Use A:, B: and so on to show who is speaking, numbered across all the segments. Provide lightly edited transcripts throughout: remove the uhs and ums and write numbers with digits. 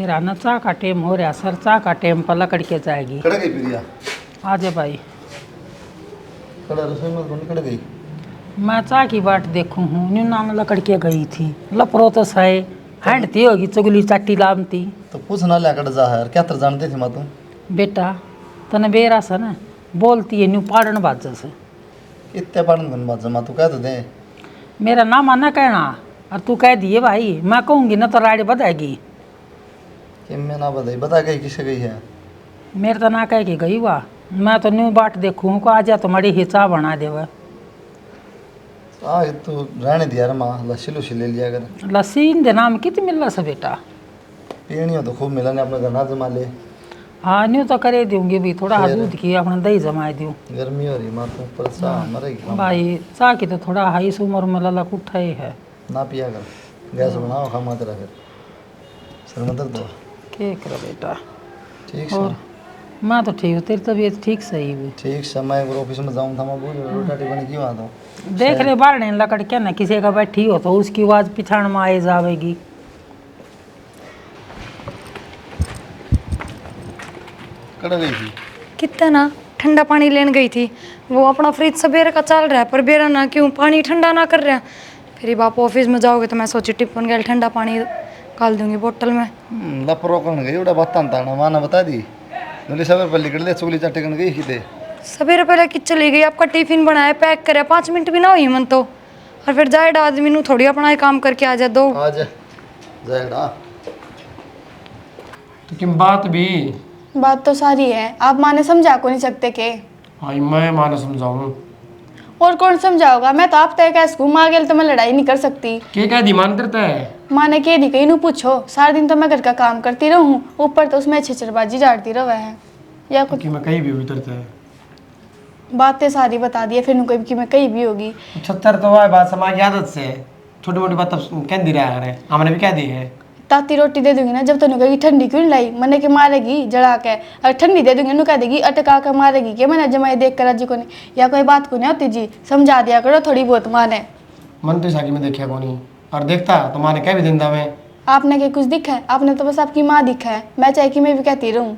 A: मेरा न चाह का टेम हो रहा सर, चाह का टेम पर लकड़ के जाएगी।
B: कड़ गई प्रिया?
A: आ जा भाई।
B: कड़ा रसोई में कौन कड़ गई?
A: मैं चाह की बाट देखूँ हूँ, न्यू नाम लकड़ के गई थी। लपरो तो सही हैंडती होगी, चुगली चाटी लामती।
B: तो पूछ ना लिया कड़ जा है क्या तर जानती थी माँ तुम?
A: बेटा तने बेरा सा न बोलती है न्यू पाड़न बाजा से।
B: इतने पढ़न बन बात जमा तू कह तो दे।
A: मेरा नाम आना कहना और तू कह दिए भाई, मैं कहूँगी ना तो राइड बताएगी।
B: कि मैं ना बताई, बता गई किसे गई है?
A: मेरे तो ना कह के गई वाह, मैं तो न्यू बाट देखूँ को आ जा तुम्हारी हिचा बना देवा।
B: तू रहने दिया रे माँ, लस्सी लुस्सी ले लिया कर।
A: लस्सी इन दिना में कितनी मिल रहा से बेटा?
B: पीनी हो तो खूब मिला ने अपने घर ना जमा ले।
A: हाँ न्यू तो करे दूंगी भी, थोड़ा
B: फिर?
A: दूध की अपना दही जमा दूँ।
B: गर्मी हो रही माँ तू परेशान मरेगी।
A: भाई चाह की तो थोड़ा हाई उम्र में ललक उठा ही है।
B: ना पिया कर, गैस बनाओ खा मत रहा फिर सर मत दो।
A: क्या करो बेटा?
B: ठीक
A: और
B: है
A: मैं तो ठीक हूँ, तेरी तबीयत ठीक सही हुई।
B: ठीक समय ऑफिस में जाऊँ था मैं बोल रोटी बनी क्यों आता हूँ।
A: देख रहे बारने लकड़ क्या ना किसी का बैठी हो तो उसकी आवाज़ पिछाड़ में आए जावेगी।
B: कड़ गई थी?
C: कितना ना ठंडा पानी लेने गई थी। वो अपना फ्रिज सवेरे का चल रहा है पर बेरा ना क्यों पानी ठंडा ना कर रहा। फिर बाप ऑफिस में जाओगे तो मैं सोची टिफिन गया ठंडा पानी डाल दूंगी बोतल में।
B: लपरो कौन गई उड़ा बत्तान ताना माना बता दी नली सवेर पर निकल ले चुगली चाटे कन गई किते
C: सवेरे पहले कि चली गई, आपका टिफिन बनाया पैक करे 5 मिनट भी ना हुई मन तो। और फिर जाए आदमी नू थोड़ी अपना ही काम करके आ जा दो।
B: आ जा जाएगा
D: तो किम बात भी?
E: बात तो सारी है, आप माँ ने समझा को नहीं सकते के?
D: भाई मैं मानो समझाऊं?
E: और कौन समझाओगा? मैं तो आप तय कह सकूँ, माँ गेल तो मैं लड़ाई नहीं कर सकती।
D: के कह दी मान करता है?
E: माँ ने कह दी कहीं नू पूछो, सारा दिन तो मैं घर का काम करती रहूँ, ऊपर तो उसमें छिचरबाजी झाड़ती रहा है या कुछ।
D: कि मैं कहीं भी उतरता है।
E: बातें सारी बता दी फिर नू कभी कि मैं कहीं भी होगी।
D: 76 तो है बात समाज की आदत से, छोटी मोटी बात तब कह दी रहा है, हमने भी कह दी है।
E: ताती रोटी दे दूंगी ना जब तक कहेगी ठंडी क्यों नहीं लाई, मैंने के मारेगी जला के। और ठंडी दे दूंगी नू कह देगी अटका के मारेगी कि मैंने जमाई देख कर जी को नहीं, या कोई बात को नहीं होती जी, समझा दिया करो थोड़ी बहुत माँ ने।
D: मन तो साकी में देखा को नहीं और देखता तो माने कह भी देता मैं।
E: आपने क्या कुछ दिखा है? आपने तो बस आपकी माँ दिखा है, मैं चाहे कि मैं भी कहती रहूँ।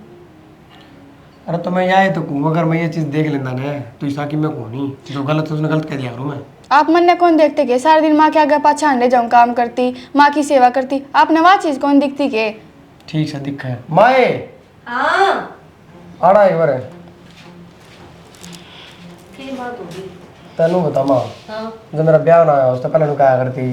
D: अरे तो मैं आए तो कहूँ अगर मैं ये चीज़ देख लेता ना तो इस साकी में को नहीं जो गलत है उसने गलत कह दिया करूँ मैं।
E: आप मन ने कौन देखते के? सारा दिन माँ के आगे पाछे अंडे जाऊँ काम करती, माँ की सेवा करती, आपने वह चीज़ कौन दिखती के?
D: ठीक से दिखा है माए।
C: हाँ
D: आड़ा एक बार
C: की बात होगी?
D: तेनू बता माँ, जब मेरा ब्याह ना आया उससे पहले नु कहा करती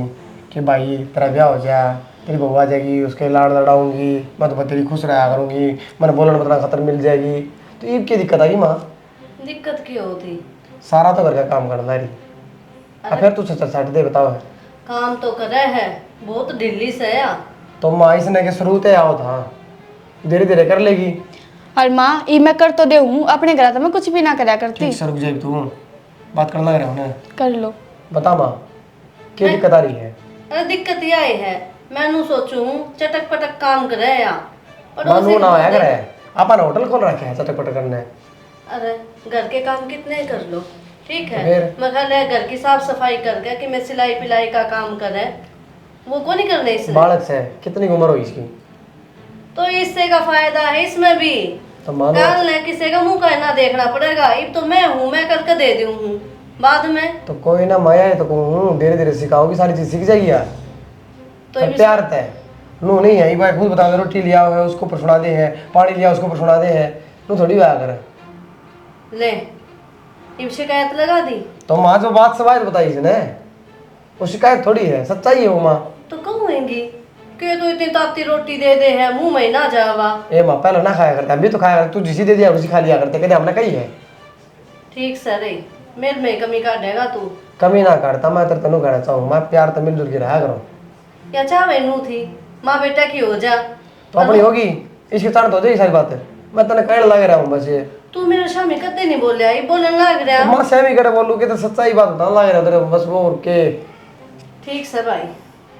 D: कि भाई तेरा ब्याह हो जाए, तेरी बहू आ जाएगी, उसके लाड़ लड़ाऊंगी, मैं तो तेरी खुश रहा करूंगी, मैंने बोलने में खतर मिल जाएगी। तो ईब की दिक्कत आई माँ?
C: दिक्कत क्यों होती?
D: सारा तो घर का काम करना रही। अब फिर तू सच दे बताओ है।
C: काम तो करे है बहुत ढीली से है।
D: तो माँ इसने के शुरू से आओ था, धीरे धीरे कर लेगी।
E: और माँ ये मैं कर तो दे हूँ, अपने घर तो मैं कुछ भी ना करा करती।
D: ठीक से रुक जाए तू, बात करना लग रहा हूँ ना।
E: कर लो।
D: बता माँ क्या दिक्कत आ रही है?
C: अरे दिक्कत ये आई है, मैनू सोचूं चटक पटक काम करे या
D: मानू ना आया करे, अपन होटल खोल रखे है चटक पटक करने।
C: अरे घर के काम कितने कर लो, ठीक है।
D: फिर?
C: मैं कल घर की साफ सफाई करके कि मैं सिलाई पिलाई का काम करे, वो को नहीं करने इसने।
D: बालक से कितनी उम्र होगी इसकी?
C: तो इससे का फायदा है इसमें भी।
D: तो मानो
C: कल ने किसी का मुंह कहना देखना पड़ेगा। अब तो मैं हूँ, मैं करके दे दूँ बाद में।
D: तो कोई ना माया है तो कहूँ धीरे धीरे सिखाओगी, सारी चीज सीख जाएगी यार।
C: तो
D: तो प्यार तय नू नहीं है भाई, खुद बता दे रोटी लिया है उसको पर सुना दे है, पानी लिया उसको पर सुना दे है, नू थोड़ी आया करे।
C: ले अब शिकायत लगा दी
D: तो माँ जो बात सवाल बताई इसने वो शिकायत थोड़ी है, सच्चाई है वो माँ।
C: तो कहूँगी कि तो इतनी ताती रोटी दे दे है, मुंह में ना जावा।
D: ए माँ पहले ना खाया करते, अभी तो खाया करते, तू जिसी दे दिया उसी खा लिया करते, कहते हमने कही है।
C: ठीक सर मेरे में कमी काटेगा तू?
D: कमी ना करता, मैं तेरे तेनू कहना चाहूँ, मैं प्यार तो मिलजुल के रहा करो।
C: क्या चाहे नू थी माँ बेटा की हो जा
D: तो अपनी होगी इसके कारण तो हो जाएगी सारी बातें। मैं तेने कहने लग रहा हूँ बस ये।
C: तू मेरे सामने कदे नहीं बोलिया, ये बोलने लग रहा।
D: माँ सहमी करे बोलू कि तो सच्चाई बात बताने लग रहा तेरे बस वो और के।
C: ठीक सर भाई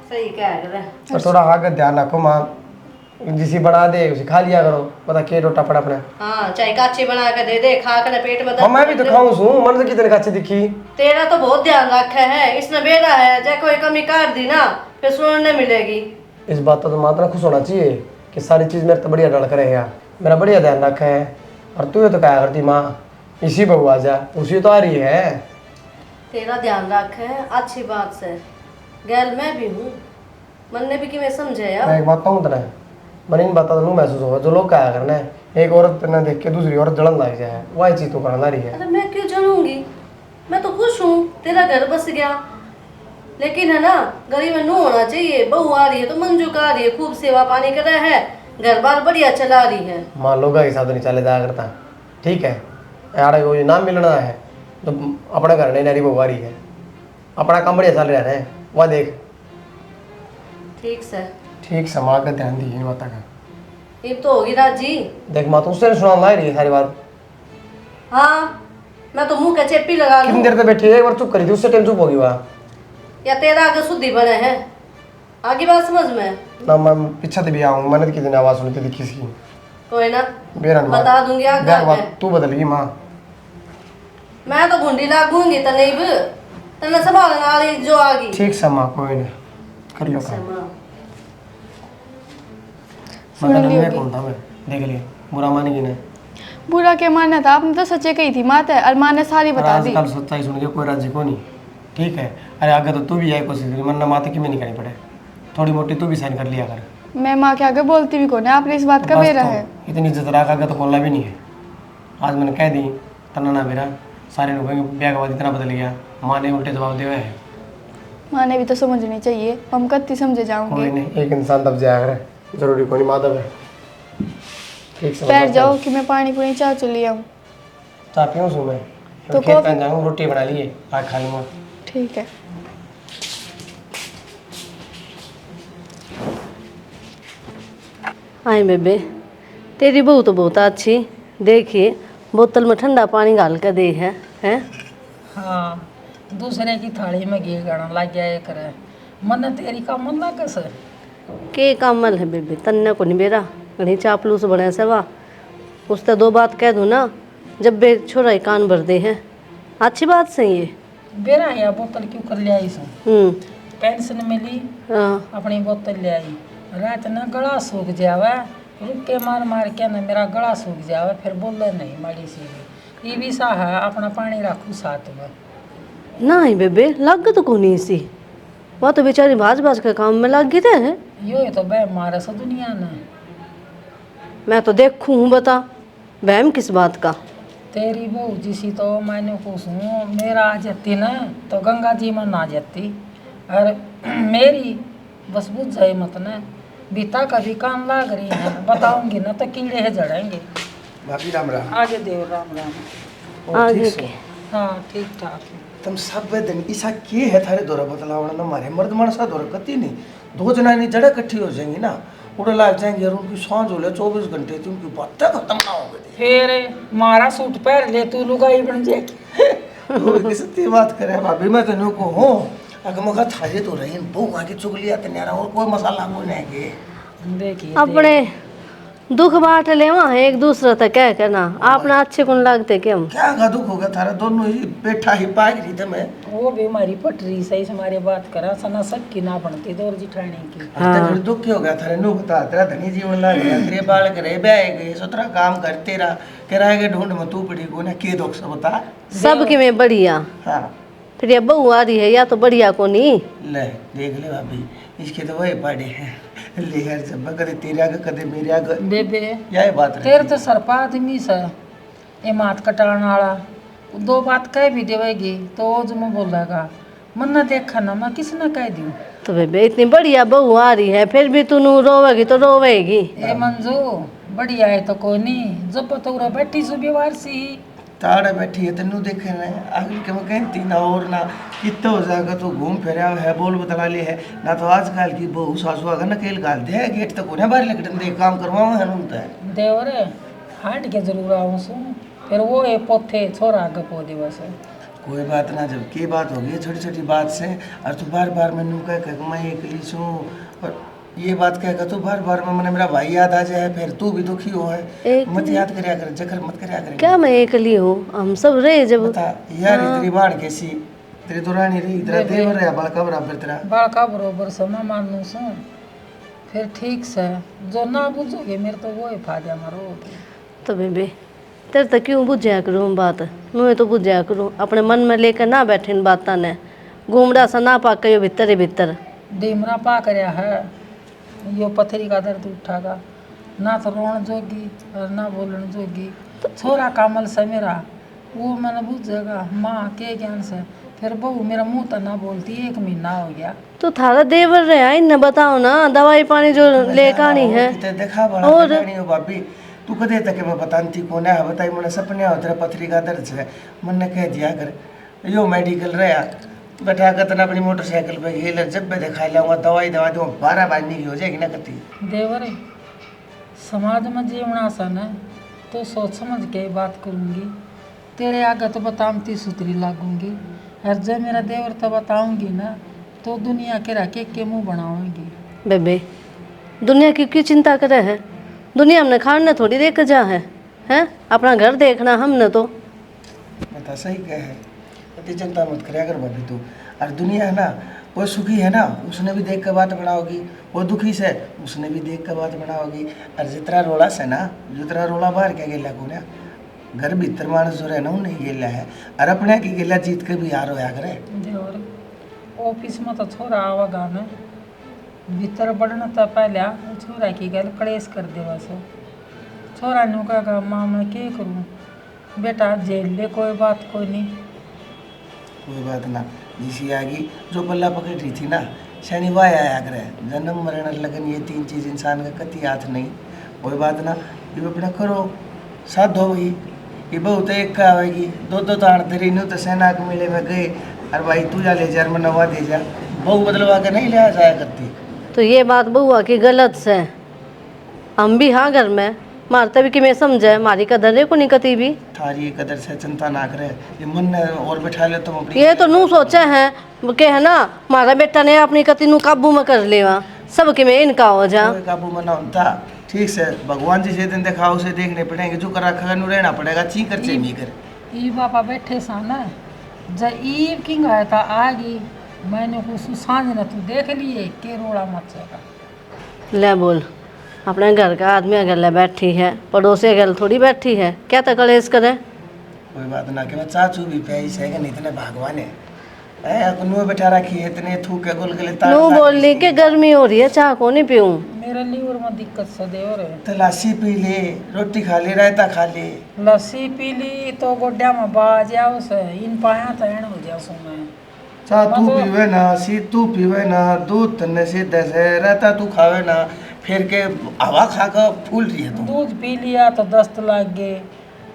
C: सही कह रहा है।
D: और थोड़ा आगे ध्यान रखो माँ, जिसी बना दे उसे खा लिया करो, पता के रोटा पड़ा अपने।
C: हाँ चाहे काची बना के दे दे, खा कर पेट में
D: हाँ मैं भी तो खाऊं सू, मन से कितने काची दिखी।
C: तेरा तो बहुत ध्यान रखा है, इसने बेड़ा है, चाहे कोई कमी काट दी ना फिर सुनने मिलेगी।
D: इस बात तो मात्र खुश होना चाहिए कि सारी चीज़ मेरे तो बढ़िया डल करे यार, मेरा बढ़िया ध्यान रखे है। और तू ये तो क्या करती माँ, इसी बहू आ जा, उसी तो आ रही है।
F: तेरा ध्यान रख है अच्छी बात से, गैल मैं भी हूँ, मन ने भी कि मैं समझे यार।
D: मैं एक बात कहूँ तेरा, मन इन बात तो महसूस होगा जो लोग क्या करना है, एक औरत ने देख के दूसरी औरत जलन लग जाए, वही चीज़ तो करना रही है।
F: अरे मैं क्यों जलूंगी, मैं तो खुश हूँ तेरा घर बस गया। लेकिन है ना, गरीब में नू होना चाहिए, बहू आ रही है तो मन झुका रही है, खूब सेवा पानी कर रहा है, घर बार बढ़िया चला रही है।
D: माँ लोग के साथ नहीं चले जाया करता, ठीक है यार, वो नाम मिलना है तो अपना घर नहीं नारी बहू आ रही है, अपना काम बढ़िया चल रहा है, वह देख।
F: ठीक से
D: ठीक संभाल कर ध्यान दी माता का।
F: ये तो होगी राजी।
D: देख माँ, तुझसे सुना ला रही है सारी बात।
F: हाँ, मैं तो मुंह का चेपी लगा
D: कितनी
F: लूं।
D: देर तक बैठी है, एक बार चुप करी थी, उससे टाइम चुप होगी वहाँ।
F: या तेरा आगे शुद्धि बने हैं, आगे बात समझ में।
D: ना मैं पीछे से भी आऊँ, मैंने तो किसी ने आवाज़ सुनी थी किसी की।
F: कोई ना,
D: बेरन
F: बता दूंगी आगे
D: बात तू बदल गई माँ।
F: मैं तो गुंडी लागूंगी तने भी, तने संभालने वाली जो आगी।
D: ठीक से माँ, कोई नहीं कर लो काम। मतलब मैं कौन था, मैं देख लिया, बुरा मानेगी ना।
E: बुरा क्या मानना था, आपने तो सच्चे कही थी माता, और माँ ने सारी
D: पर
E: बता दी।
D: आजकल सच्चाई सुन के कोई राजी को नहीं, ठीक है। अरे आगे तो तू भी यही कोशिश करी, वरना माता की में नहीं करनी पड़े, थोड़ी मोटी तू भी साइन कर लिया कर।
E: मैं माँ के आगे बोलती भी कौन है, आपने इस बात का
D: बस
E: बेरा
D: तो,
E: है।
D: इतनी इज्जत रख आगे तो बोलना भी नहीं है। आज मैंने कह दी तना ना मेरा, सारे लोग कहेंगे ब्याह के बाद इतना बदल गया, माँ ने उल्टे जवाब दिए है।
E: माँ ने भी तो समझनी चाहिए, हम कत्ती समझे
D: कोई
E: जाऊंगे।
D: नहीं, एक इंसान दब जाया करे, जरूरी कोई नहीं माधव है। ठीक से
E: बैठ जाओ कि मैं पानी पूरी चाह चली आऊँ।
D: चाह पीऊँ सो मैं,
E: तो
D: खेत
E: कॉफी-
D: पे जाऊँ, रोटी बना लिए आज खा लूँगा।
E: ठीक है।
F: आई बेबे, तेरी बहू तो बहुत अच्छी, देखिए बोतल में ठंडा पानी डाल कर दे है, हैं?
A: हाँ, दूसरे की थाली में घी गड़न लग गया एक रहे, मन तेरी का मन ना कैसे।
F: के कामल है बेबे, तन्ने को नहीं बेरा घनी चापलूस बने सेवा। उससे दो बात कह दूँ ना, जब बे छोरा ही कान भर दे हैं, अच्छी बात सही है।
A: बेरा या बोतल क्यों कर ले आई सो, पेंशन मिली
F: हाँ,
A: अपनी बोतल ले आई, रात ना गला सूख जावे, रुक के मार मार के ना मेरा गला सूख जावे, फिर बोले नहीं माड़ी सी भी। ये भी सा है, अपना पानी रखू साथ में।
F: नहीं बेबे लग तो को नहीं सी, वह तो बेचारी भाज भाज के काम में लग गई थे।
A: यो तो बह मारे सा दुनिया ने।
F: मैं तो देखूँ हूँ, बता बहम किस बात का।
A: तेरी बहू जिसी तो मैंने पूछूँ, मेरा आ जाती ना तो गंगा जी में ना जाती, और मेरी बस बुझ जाए मत ना, बीता कभी कान लाग रही है, बताऊंगी ना तो कीड़े है जड़ेंगे।
D: भाभी राम राम।
A: आगे देव राम राम।
F: आगे के
A: हाँ ठीक ठाक है।
D: तुम सब दिन ऐसा के है थारे दौरा बदलावना ना, मारे मर्द मानसा दौरा कती नहीं, दो जनानी जड़ा इकट्ठी हो जाएंगी ना, उड़ा लाग जाएंगे और उनकी सांझ हो ले 24 घंटे तो उनकी बातें खत्म ना होगी।
A: फिर मारा सूट पहन ले, तू लुगाई बन जाएगी।
D: वो किसती बात करे भाभी, मैं तेनों को हूँ अगर मगा थाजे तो रही बहु आगे चुगलिया तन्यारा और कोई मसाला को नहीं के।
A: देखिए
F: अपने दुख बांट ले वहाँ एक दूसरे तक क्या करना, अपना अच्छे कौन लगते कि हम
D: क्या का दुख होगा थारा दोनों ही बैठा ही पाग रही थे मैं।
A: वो भी हमारी पटरी सही से हमारी बात करा, सना सबकी ना बनती दौर जिठाने की।
D: हाँ। तो दुख हो गया थारे नु बता, तेरा धनी जीवन ला गया, तेरे बाल करे ब्याह गए, सोतरा काम कर तेरा किराए के ढूंढ में तू पड़ी को ना के दुख से बता।
F: सबके में बढ़िया।
D: हाँ
F: फिर ये बहू आ रही है या तो बढ़िया को नहीं।
D: ले देख ले भाभी, इसके तो वही पाड़े हैं ले यार, जब कदे तेरे आगे कदे मेरे आगे
A: बेबे
D: यही बात
A: तेरे तो सरपा आदमी सा, ये मात कटाने वाला, दो बात कह भी देवेगी तो वो जो मैं बोलेगा, मन ना देखा ना मैं किस ना कह दूँ।
F: तो बेबे इतनी बढ़िया बहू आ रही है, फिर भी तू नू रोवेगी तो रोवेगी।
A: ए मंजू बढ़िया है तो कोई नहीं, जब पतौरा बैठी सु व्यवहार सी
D: ताड़ा बैठी है तेनू देखे ना, अगली के मैं कहती ना और ना कितना हो जाएगा तो घूम फिर है बोल बतला ले है ना, तो आजकल की बहू सासू अगर नकेल गाल दे गेट तक उन्हें बाहर लेकर दे काम करवाओ है ना
A: देवर हाट के जरूर आऊँ सु, फिर वो ए पोथे छोरा गपो दिवस।
D: कोई बात ना, जब की बात होगी छोटी छोटी बात से, और तू बार बार मैनू कह मैं अकेली छूँ, और ये बात कह तू बार बार में मैंने मेरा भाई याद आ जाए, फिर तू भी दुखी हो है, मत याद करया कर, जखर मत करया कर।
F: क्या मैं अकेली हूँ, हम सब रहे जब।
D: बता यार तेरी बाण कैसी, तेरी दुरानी रही, तेरा देवर है बड़का बराबर तेरा।
A: बड़का बरोबर से मैं मानू सु, फिर ठीक से जो ना बुझोगे मेरे तो वो ही फायदा मारोगे।
F: तो बेबे तेरे तो क्यों बुझाया करूँ बात, मैं तो बुझाया करूँ अपने मन में लेकर ना बैठे इन बातों ने, घूमड़ा सा ना पाक यो भीतर ही भीतर।
A: डीमरा पा करया है, यो पथरी का दर्द उठागा, ना तो रोन जोगी और ना बोलन जोगी। छोरा कामल से मेरा वो मैंने बुझेगा माँ के ज्ञान से। फिर बहू मेरा मुंह तो ना बोलती, 1 महीना हो गया।
F: तो थारा देवर रहे इन बताओ ना, दवाई पानी जो लेकर आनी है।
D: किते देखा बड़ा
F: और?
D: नहीं हो भाभी, तू कदे तक मैं बताती कौन है बताई, मैंने सपने हो तेरा पथरी का दर्द है, मैंने कह दिया कर यो मेडिकल रहा बैठा कर तना अपनी मोटरसाइकिल पे हिल जब मैं दिखा लाऊंगा दवाई दवा दूँ 12 बाजने की हो जाएगी ना करती।
A: देवर समाज में जीवना सन है तो सोच समझ के बात करूँगी, तेरे आगे तो बतामती सुतरी लागूंगी, और जब मेरा देवर तो बताऊंगी ना तो दुनिया के रखे के मुंह बनाऊंगी।
F: बेबे दुनिया की क्यों चिंता करे है, दुनिया हमने खाने थोड़ी देख जा है, हैं अपना घर देखना हमने तो।
D: बता सही कह है, इतनी चिंता मत करे कर भाभी तू। और दुनिया है ना वो सुखी है ना उसने भी देख कर बात बनाओगी, वो दुखी से उसने भी देख कर बात बनाओगी। और जितना रोला से ना जितना रोला बाहर क्या गेला को ना घर भीतर मानस जो रहे ना उन्हें गेला है, और अपने की गेला जीत के भी यार होया करे।
A: देवर ऑफिस में तो छोरा आवागा में भीतर बढ़ना तो पहले छोरा की गल कलेश कर दे बस। छोरा ने कहा माँ मैं क्या करूँ, बेटा जेल ले कोई बात कोई नहीं।
D: कोई बात ना, जिसी आगी जो पल्ला पकड़ रही थी ना शनिवार आया करे, जन्म मरण लगन ये 3 चीज इंसान का कति हाथ नहीं। कोई बात ना, ये अपना करो साध होगी, ये बहुत एक का आवेगी, 2 ताड़ तेरी न्यू तो सेना के मेले में गए, और भाई तू जा ले जा मनवा दे जा, बहु बदलवा के नहीं ले जाया करती।
F: तो ये बात बहुआ की गलत से, हम भी हाँ घर में मारते भी कि मैं समझे हमारी कदर है को नहीं कती भी।
D: थारी कदर से चिंता ना करे, ये मन ने और बैठा ले तुम अपनी।
F: ये तो नू सोचा है के है ना हमारा बेटा ने अपनी कती नू काबू में कर लेवा, सब के में इनका हो जा।
D: कोई काबू में ना होता, ठीक से भगवान जी से दिन देखा उसे देखने पड़ेंगे, जो करा खगा नू रहना पड़ेगा, ची कर चाहिए कर।
A: ई बापा बैठे सा ना जब ईब किंग आया था आगी मैंने कुछ सांझ न तू देख लिए के रोड़ा मचेगा।
F: ले बोल अपने घर का आदमी अगर बैठी है, पड़ोसी अगर थोड़ी बैठी है, क्या तक कलेश करे।
D: कोई बात ना कि मैं चाचू भी पैस है कि नहीं, इतने भगवान है नुआ बैठा रखी है, इतने थूक के गोल गले तार
F: नू बोलनी कि गर्मी हो रही है चाह को नहीं पीऊँ।
A: मेरे लीवर में दिक्कत से देवर है।
D: तो लस्सी पी ले, रोटी खा ले, रायता खा ले।
A: लस्सी पी ली तो गोड्या में बाज जाओ से इन पाया तो एण हो जाओ सो मैं।
D: चा तू पीवे ना, सी तू पीवे ना, दूध तन्ने से दस है, रायता तू खावे ना, फिर के हवा खा कर फूल रही है तू।
A: दूध पी लिया तो दस्त लग गए,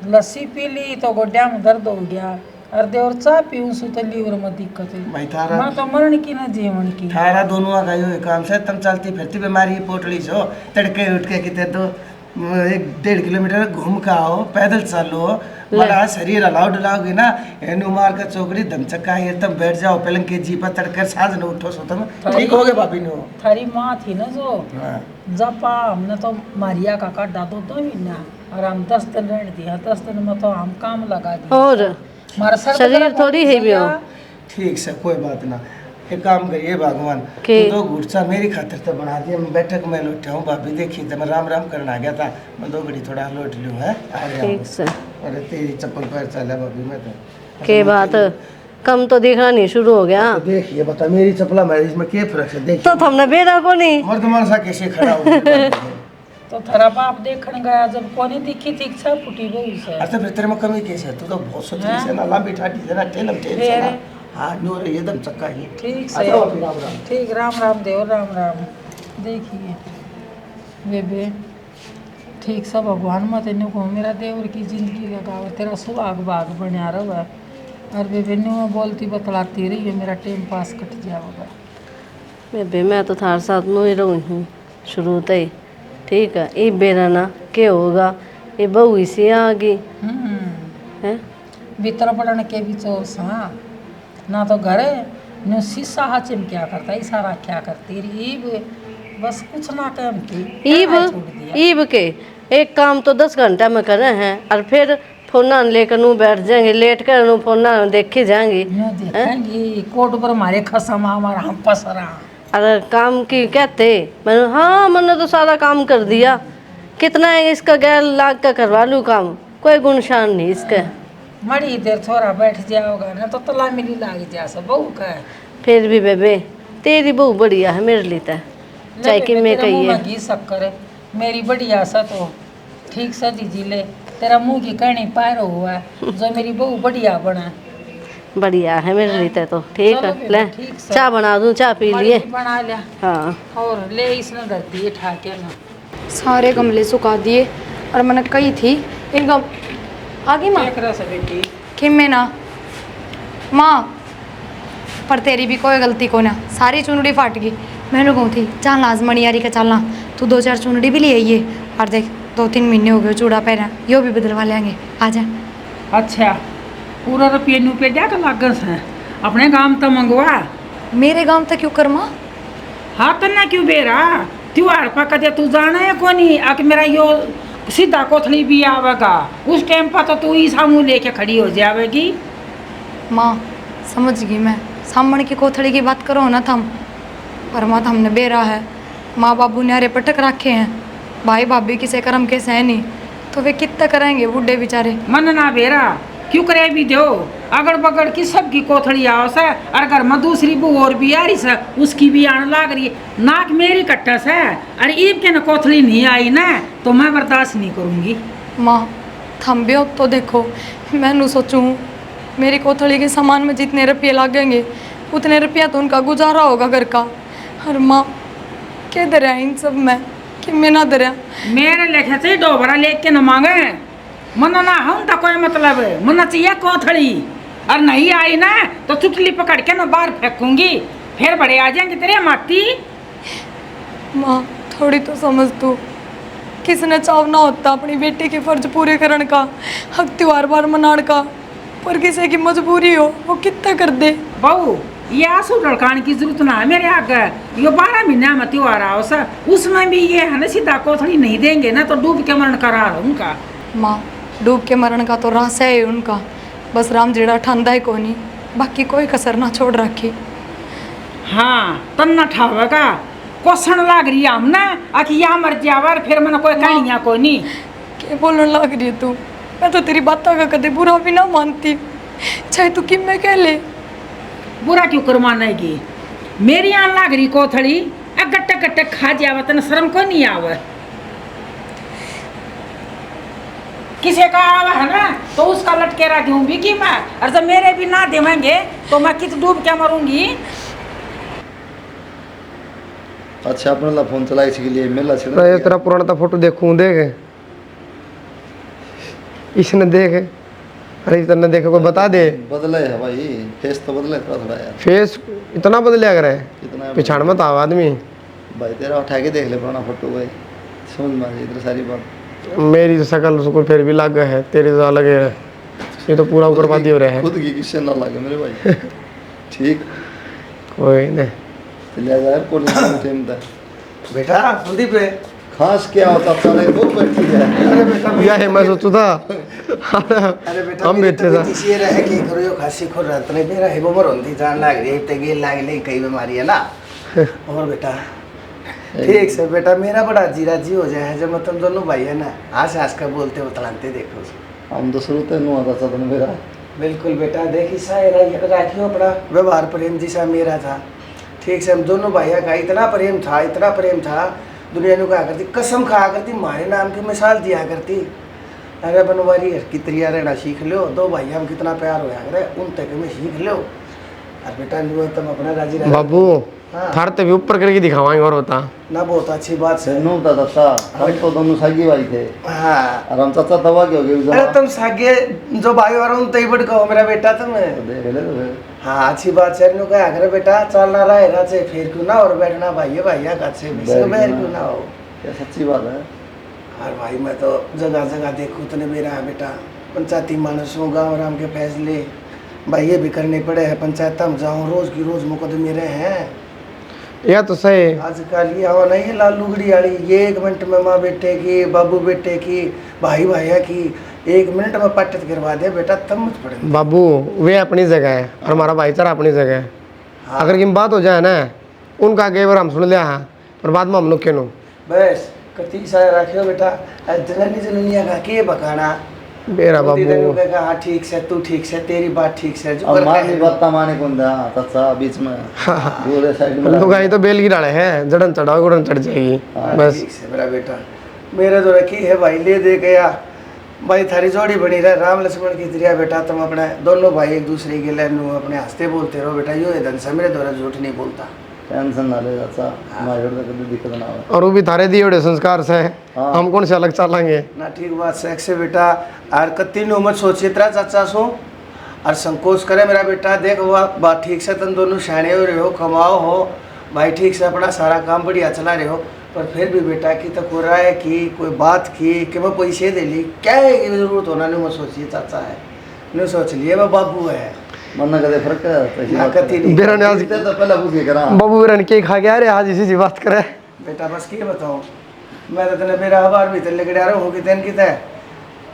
A: लस्सी पी ली तो गोड्या में दर्द हो गया, और देवर चाय पीऊँ सो तो लीवर में दिक्कत है।
D: भाई थारा
A: मैं तो मरण की ना जीवन की।
D: थारा दोनों का यो काम से तुम चलती फिरती बीमारी पोटली सो, तड़के उठ के कितने तो 1.5 किलोमीटर घूम के आओ, पैदल चलो, बड़ा शरीर अलाउ डलाओगे ना, एनु मार कर चौकड़ी धमचक्का है तुम बैठ जाओ पलंग के जी पर तड़कर साँझ न उठो सो तुम ठीक हो गए भाभी नो।
A: थारी माँ थी ना जो
D: हाँ।
A: जपा हमने तो मारिया का काटा 2 महीना, और हम 10 दिन रहने दिया, 10 दिन में तो हम काम लगा दिया।
F: और
A: हमारा सर
F: शरीर थोड़ी है भी हो।
D: ठीक से कोई बात ना, एक काम करिए भगवान
F: के?
D: तो 2 घुटसा मेरी खातिर तो बना दिया, मैं बैठक में लौटा हूँ, भाभी देखी तो मैं राम राम करना आ गया था, मैं 2 घड़ी थोड़ा लौट लूँ है आ गया हूँ।
F: ठीक से
D: अरे तेरी चप्पल पैर चला भाभी मैं तो
F: के बात कम तो दिखना नहीं शुरू हो गया।
D: तो देखिए बता मेरी चप्पला मेरी इसमें क्या फर्क है, देख
F: तो हमने बेरा को नहीं
D: मर्द मानसा कैसे खड़ा हो।
A: तो थारा बाप देखने गया जब कोनी दिखी थी इच्छा फूटी गई से।
D: अच्छा फिर तेरे में कमी कैसे है, तू तो बहुत सोचती से ना, लंबी ठाटी से ना, ठेलम ठेल से
A: फिर?
D: ना, हाँ नो रे एकदम चक्का ही।
A: ठीक
D: अच्छा
A: से
D: भाभी राम राम।
A: ठीक, राम राम देव राम राम। देखिए बेबे ठीक से भगवान मत इन को मेरा देवर की जिंदगी लगाओ, तेरा सुहाग बाग बना रहा, और बेबे न्यू बोलती बतलाती रही है, मेरा टाइम पास कट जाएगा।
F: बेबे मैं तो थार साथ नो ही रही हूँ शुरू से ही, ठीक है ये बेरा ना क्या होगा, ये बहू इसी आ गई है।
A: भीतर पड़ने के भी चोस हाँ ना तो घरे न्यू शीशा हाचिम क्या करता इशारा क्या करती रही, ईब बस कुछ ना कहती
F: ईब ईब के एक काम तो 10 घंटा में करे हैं, और फिर फोन लेकर नू बैठ जाएंगे, लेट कर नू फोन देखे जाएंगे।
A: न्यू देखेंगी कोट पर हमारे खसम हमारा हम पसरा
F: अगर काम की कहते मैंने हाँ मैंने तो सारा काम कर दिया, कितना है इसका, 11 लाख का करवा लूँ काम, कोई गुणशान नहीं इसका।
A: मड़ी देर थोड़ा बैठ जाओगा ना तो तला मिली लाग जा सब बहू का।
F: फिर भी बेबे तेरी बहू बढ़िया है मेरे लिए तो, चाहे कि मैं कहिए।
A: घी शक्कर है मेरी बढ़िया सा तो ठीक सा दीजी ले, तेरा मुंह की कहनी पैरो हुआ है जो मेरी बहू बढ़िया बना।
F: बढ़िया है मेरे लिए तो ठीक
A: चलो
F: है।
A: बेबे,
F: ले
A: ठीक से।
F: चाय बना दूँ, चाय पी लिए।
A: बना लिया
F: हाँ
A: और ले इसने धरती उठा के ना।
C: सारे गमले सुखा दिए और मैंने कही थी इन गम आगे माँ
A: देख रहा से बेटी
C: कि मैं ना माँ पर तेरी भी कोई गलती को ना, सारी चुनड़ी फाट गई। मैंने कहूँ थी चल आज मणियारी का चलना, तू 2-4 चुनड़ी भी ले आइए। और देख 2-3 महीने हो गए चूड़ा पहना, यो भी बदलवा लेंगे आ जा।
A: अच्छा पूरा रुपये नू पे जाकर लागस है अपने गांव तो मंगवा।
C: मेरे गांव तक क्यों कर माँ?
A: हाँ तो ना क्यों बेरा त्योहार पर कदे तू जाना है कोनी आके मेरा यो सीधा कोथली भी आवेगा, उस टाइम पर तो तू ही सामू लेके खड़ी हो जाएगी।
C: माँ समझ गई मैं, सामने की कोथड़ी की बात करो ना थम, पर माँ हमने बेरा है, माँ बाबू ने अरे पटक रखे हैं, भाई भाभी किसे कर्म के सह नहीं, तो वे कितना करेंगे बूढ़े बेचारे।
A: मन ना बेरा क्यों करे भी दो, अगड़ बगड़ की सबकी कोथड़ी आओ से, और घर में दूसरी बू और भी आ रही से उसकी भी आने लाग रही, नाक मेरी कट्टा से, अरे ईब के न कोथड़ी नहीं आई ना तो मैं बर्दाश्त नहीं करूँगी।
C: माँ थम भी हो तो देखो, मैंने सोचूँ मेरी कोथड़ी के सामान में जितने रुपये लगेंगे उतने रुपया तो उनका गुजारा होगा घर का। और माँ क्या दरिया इन सब में कि मैं ना दरिया
A: मेरे लेखे से डोबरा लेके न मांगे, मन ना हम तो कोई मतलब है, मन चाहिए कोथड़ी, और नहीं आई ना तो चुटली पकड़ के ना बाहर फेंकूंगी, फिर बड़े आ जाएंगे तेरे माती।
C: माँ थोड़ी तो समझ तू, किसने चाव ना होता अपनी बेटी के फर्ज पूरे करने का, हक त्योहार बार मनाने का, पर किसी की मजबूरी हो वो कितना कर दे।
A: बहू ये आंसू लड़काने की जरूरत ना है मेरे आगे, ये 12 महीना में त्योहार आओ सर, उसमें भी ये है ना सीधा कोथड़ी नहीं देंगे ना तो डूब के मरण करा उनका।
C: माँ डूब के मरण का तो रास्ता है उनका, बस राम जेड़ा ठंडा है कोनी, बाकी कोई कसर ना छोड़ रखी।
A: हाँ तन्ना ठावेगा कोसण लाग रही हम ना आखि या मर जावर फिर मन कोई कहानियाँ कोई नहीं।
C: क्या बोलने लग रही है तू? मैं तो तेरी बातों का कदे बुरा भी ना मानती, चाहे तू किम में कह ले।
A: बुरा क्यों कर मानेगी, मेरी आन लाग रही कोथड़ी गट्टे गट्टे खा जावा तन शर्म को नहीं आवे, किसी का आवा है ना तो उसका लटके रखूंगी कि मैं, और जब मेरे भी ना देवेंगे तो मैं कित डूब के मरूंगी।
B: अच्छा अपने ला फोन चला इसके लिए मेला छिड़
D: ये तेरा पुराना था फोटो देखूं, देख इसने देख, अरे इतना देखे कोई बता दे।
B: बदले है भाई, फेस तो बदले थोड़ा थोड़ा यार,
D: फेस इतना बदलिया करे,
B: कितना
D: पिछाड़ मत आवा आदमी।
B: भाई तेरा उठा के देख ले पुराना फोटो भाई, समझ में आ जाए इधर सारी बात।
D: मेरी तो शकल उसको फिर भी लग है, तेरी तो अलग है, ये तो पूरा उग्रवादी हो रहा है।
B: खुद की किससे ना लगे मेरे भाई। ठीक
D: कोई नहीं
B: चलिए यार कॉलेज में टाइम था
D: बेटा, संदीप रे
B: खास क्या होता सारे वो बैठी है।
D: अरे बेटा भैया है, मैं सोचू था
G: अरे बेटा
D: हम बैठे था
G: किसी रहे कि करो यो खासी खोर रात ने मेरा है बमर होती जान लाग रही ते गेल लाग ले कई बीमारी है ना। और बेटा ठीक से बेटा मेरा बड़ा जीरा जी हो जाए जब मैं तुम दोनों भाई है ना आस आस का बोलते बतलाते देखो।
B: हम तो शुरू से नु आता सदन मेरा।
G: बिल्कुल बेटा देखी सायरा राखियो अपना व्यवहार प्रेम जैसा मेरा था। ठीक से हम दोनों भाइयों का इतना प्रेम था दुनिया ने कहा करती कसम खाया करती हमारे नाम की मिसाल दिया करती। अरे बनवारी की तरिया रहना सीख लो, दो भाई हम कितना प्यार होया करे उन तक में सीख लो। और बेटा तुम अपना राजी रह
D: बाबू,
G: हाँ।
D: थार ते भी ऊपर करके दिखावाएंगे और होता
G: ना, बहुत अच्छी बात से।
B: नु दादा हम तो दोनों सागी भाई थे।
G: हाँ
B: और हम चाचा दवा के हो गए।
G: अरे तुम सागे जो भाई और उन तई बड़ कहो मेरा बेटा तुम।
B: देख ले तो फिर
G: हाँ अच्छी बात है। नु कहा करे बेटा चलना रहेगा से फिर क्यों ना, और बैठना भाइया का से बैर क्यों ना हो।
B: क्या सच्ची बात है।
G: और भाई मैं तो जगह जगह देखूँ तो मेरा है बेटा पंचायती मानसों गाँव राम के फैसले भाई ये भी करने पड़े हैं। पंचायत में जाऊँ रोज की रोज मुकदमे रहे हैं।
D: या तो सही
G: आजकल ये हवा नहीं है लाल लुगड़ी वाली, ये 1 मिनट में माँ बेटे की बाबू बेटे की भाई भाइया की 1 मिनट में पट्ट करवा दे बेटा तब मुझ पड़े।
D: बाबू वे अपनी जगह है और हमारा भाईचारा अपनी जगह है।
G: हाँ।
D: अगर की बात हो जाए ना उनका गए बार हम सुन लिया हाँ पर बाद में हम लोग क्यों
G: बस कति सारे रखियो बेटा जनानी जनानिया का के बकाना
D: मेरा बाबू
G: तेरे कहा हाँ ठीक से तू ठीक से तेरी बात ठीक से जो
B: अब
G: कर
B: मानी बात माने कौन दा तत्सा बीच में दूसरे साइड में
D: लोग आई तो बेल की डाले हैं जड़न चढ़ाओ गुड़न चढ़ जाएगी बस
G: ठीक से मेरा बेटा मेरे तो रखी है भाई ले दे गया भाई थारी जोड़ी बनी रहे राम लक्ष्मण की तरह बेटा तुम अपने दोनों भाई एक दूसरे के लिए अपने हंसते बोलते रहो बेटा यो धन से मेरे द्वारा झूठ नहीं बोलता
B: टेंशन ना ले तत्सा हमारे घर कभी दिक्कत ना हो
D: और वो भी थारे दिए बड़े संस्कार से हम कौन से अलग चलेंगे
G: ना ठीक बात सेक्स से बेटा और कत्ती नो मत सोचिए तेरा चाचा सो और संकोच करे मेरा बेटा देख वो बात ठीक से तुम दोनों शाणे हो रहे हो कमाओ हो भाई ठीक से अपना सारा काम बढ़िया चला रहे हो पर फिर भी बेटा की तो कोई राय की कोई बात की कि मैं पैसे दे ली क्या है कि जरूरत होना नहीं मत सोचिए चाचा है नहीं सोच लिए मैं बाबू है
B: मन कदे फर्क है
G: ना कत्ती नहीं
D: बेरा ने आज
B: तो पहले पूछ करा
D: बाबू बेरा ने के खा के आ रहे आज इसी से बात करे
G: बेटा बस क्या बताऊँ मैं तो तेने मेरा हवार भी तेरे लेके आ रहा हूँ कि तेन की तय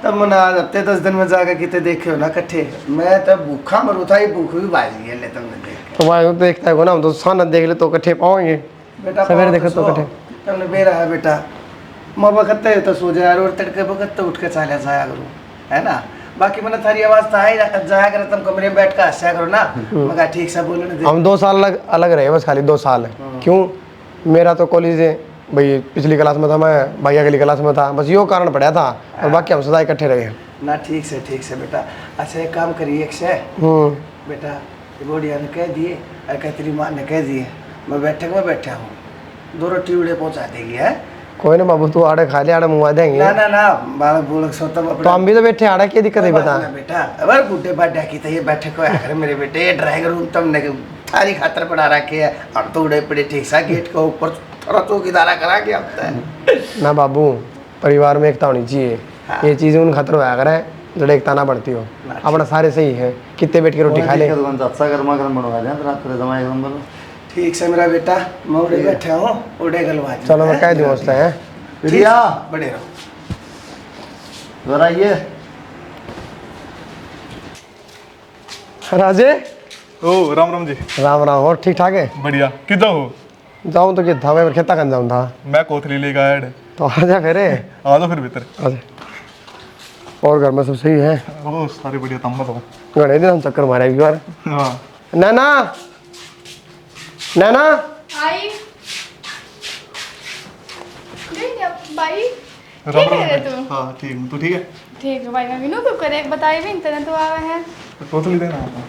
G: तब मैंने आज हफ्ते 10 दिन में जाकर कितने देखे हो ना कट्ठे मैं तब भूखा मरू था ये भूख भी बाजी है ले तुमने देख
D: तो भाई देखता है ना हम तो साना देख ले तो इकट्ठे पाओगे
G: बेटा
D: सवेरे देखो तो कट्ठे
G: तुमने बेरा है बेटा मैं वक्त तो सो जाए और तड़के वक्त तो उठ के चला जाया करूँ है ना बाकी मैंने थारी आवाज़ तो आई जाया कर तुम कमरे में बैठ कर हंसा करो ना मैं कहा ठीक से बोलने दे
D: हम 2 साल अलग रहे बस खाली 2 साल क्यों मेरा तो कॉलेज है भाई पिछली क्लास में था मैं भैया अगली क्लास में था बस यो कारण पड़ा था और बाकी हम सदा इकट्ठे रहे
G: ना ठीक से बेटा अच्छा एक काम करिए एक से बेटा बोडिया ने कह दिए और कह तेरी माँ ने कह दिए मैं बैठक में बैठा हूँ 2 रोटी उड़े पहुँचा देगी है
D: कोई ना बाबू तू आड़े खा ले आड़े मुँह देंगे
G: ना बालक बोलक सोता
D: तो हम भी तो बैठे आड़ा क्या दिक्कत है बता
G: बेटा अगर बुढ़े बाड्या की तो ये बैठक को आकर मेरे बेटे ड्राइंग रूम तुमने सारी खातर पड़ा रखे है हम तो उड़े पड़े ठीक सा गेट के ऊपर थोड़ा चौकीदारा करा के आता है
D: ना बाबू परिवार में एकता होनी चाहिए ये चीज़ उन खतर होया करे जड़े एकता ना बढ़ती हो अपना सारे सही है कितने बैठ के रोटी खा ले
B: अच्छा गर्मा गर्म बनवा दे रात को जमाए एकदम बोलो
G: ठीक से मेरा बेटा मैं उड़े बैठा हूँ उड़े गलवा दूँ,
D: चलो मैं कह दूँ उससे हैं
B: प्रिया
G: बड़े रहो
B: जरा ये
D: राजे
H: ओ राम राम जी
D: राम राम और ठीक ठाक है
H: बढ़िया कितना हो
D: जाऊँ तो क्या था मैं खेता कर जाऊँ था
H: मैं कोथली लेकर आया है।
D: तो आजा फिर
H: आ दो फिर भीतर
D: आजा और घर में सब सही है
H: ओ सारे बढ़िया तम बताओ
D: घने दिन हम चक्कर मारे एक बार
H: हाँ
D: नैना नैना
E: आई भाई
H: राम
E: क्या कह रहे
H: राम
E: तू?
H: हाँ ठीक हूँ तू ठीक है
E: ठीक है भाई मैं विनू को करे बताई भी इतना तो आवा है
H: कोथली देना आपको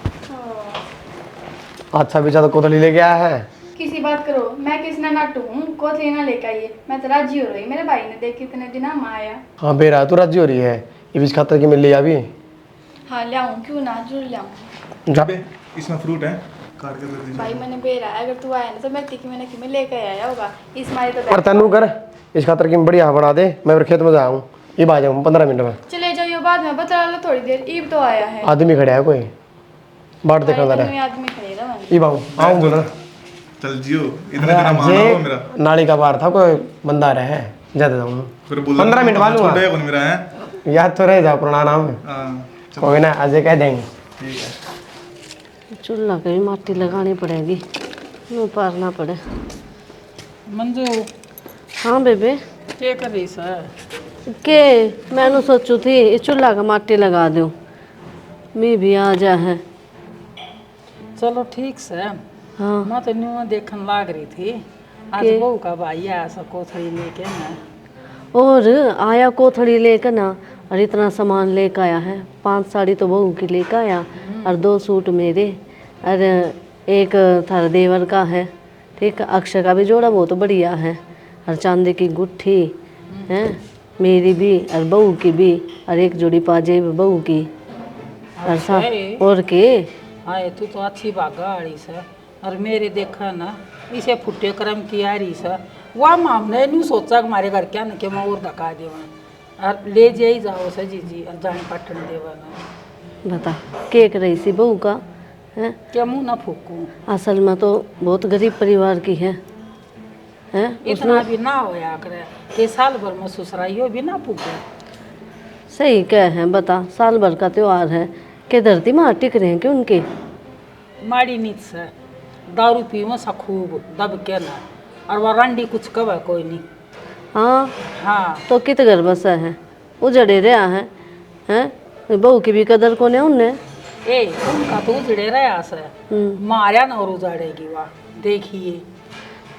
D: अच्छा बेचा तो कोतली लेके आया है
E: किसी बात करो मैं किसी ना नाटू हूँ कोथली ना लेकर आइए मैं तो राजी हो रही मेरे भाई ने देख इतने दिन हम आया
D: हाँ बेरा तू राजी हो रही है ये बीच खातर की मिल ली अभी
E: हाँ लाऊं क्यों ना जरूर लाऊं
D: जा
H: अबे इसमें फ्रूट है काट कर दे
E: भाई मैंने बेरा अगर तू आया ना तो मैं तिकी मैंने कि मैं लेकर आया होगा इस मारे तो
D: पर तेनू कर इस खातर की बढ़िया बना दे मैं फिर खेत में जाऊँ ये आ जाऊँ 15 मिनट में
E: चले जाइयो बाद में बता लो थोड़ी देर ईब तो आया है
D: आदमी खड़ा है कोई बाट देखा
E: भाई,
D: रहा
E: तुम आदमी खड़े रहो
D: ये बाबू आऊँ बोल
H: चल जियो इतने दिन माना हो मेरा
D: नाली का बार था कोई बंदा रहे ज्यादा जाऊँ
H: फिर बोल
D: 15 मिनट बाद
H: छोटा है कौन मेरा है
D: याद तो रह जा पुराना नाम
H: हाँ
D: कोई ना अजय कह देंगे
H: ठीक है
F: चूल्हा की भी माटी लगानी पड़ेगी यूँ पारना पड़े
A: मंजू
F: हाँ बेबे
A: क्या कर रही सर
F: के मैंने सोचू थी इस चूल्हा का माटी लगा दूँ मी भी आ जा है
A: चलो ठीक से
F: हाँ
A: मैं तो न्यू देखने लाग रही थी आज
F: के?
A: बहू का भाई आया सब कोथड़ी लेके ना
F: और आया कोथड़ी लेकर ना और इतना सामान लेकर आया है 5 साड़ी तो बहू की लेकर आया और 2 सूट मेरे और एक थारा देवर का है ठीक अक्षय का भी जोड़ा बहुत बढ़िया है और चांदी की गुट्ठी है मेरी भी और बहू की भी और एक जोड़ी पाजेब बहू की और और के
A: आए तू तो अच्छी भागा आ रही सर और मेरे देखा ना इसे फुटे क्रम की आ रही सर वह हमने नहीं सोचा कि हमारे घर क्या ना कि मैं और धका देवा और ले जाई जाओ सर जी और जाने पटन देवा ना
F: बता केक रही सी बहू का है
A: क्या मुँह ना फूकूँ
F: असल में तो बहुत गरीब परिवार की है
A: इतना भी ना होया करे कि साल भर में ससुराइयो भी ना पूछे
F: सही क्या है बता साल भर का त्योहार है कि धरती में टिक रहे हैं कि उनके
A: माड़ी नीत से दारू पी में सा खूब दब के ना, और वो रंडी कुछ कवे कोई नहीं।
F: हाँ
A: हाँ
F: तो कित घर बसा है, उजड़े रहा है हैं, बहू की भी कदर कोने उनने।
A: ए उनका तो उजड़े रहा से मारिया ना और उजाड़ेगी वाह, देखिए।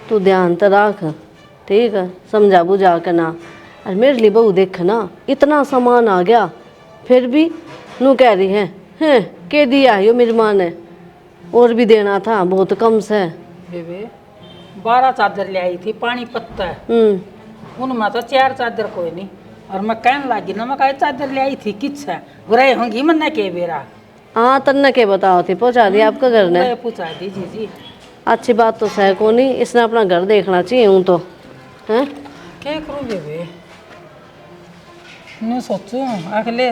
F: तू ध्यान तो रख, ठीक है, समझा बुझा के ना। और मेरे लिए बहू देख ना, इतना सामान आ गया फिर भी नू कह रही है के दिया यो मेरी माँ ने, और भी देना था, बहुत कम से।
A: बेबे 12 चादर ले आई थी पानी पत्ता, उनमें तो 4 चादर कोई नहीं। और मैं कहने लगी ना, मैं कहा चादर ले आई थी किस है बुराई होंगी मन के बेरा।
F: हाँ तन्ने के बताओ थी, पहुँचा दिया आपका घर ने।
A: पूछा दी जी।
F: अच्छी बात तो सह को नहीं, इसने अपना घर देखना चाहिए हूँ तो हैं।
A: क्या करूँ बेबे, मैं सोचूं अगले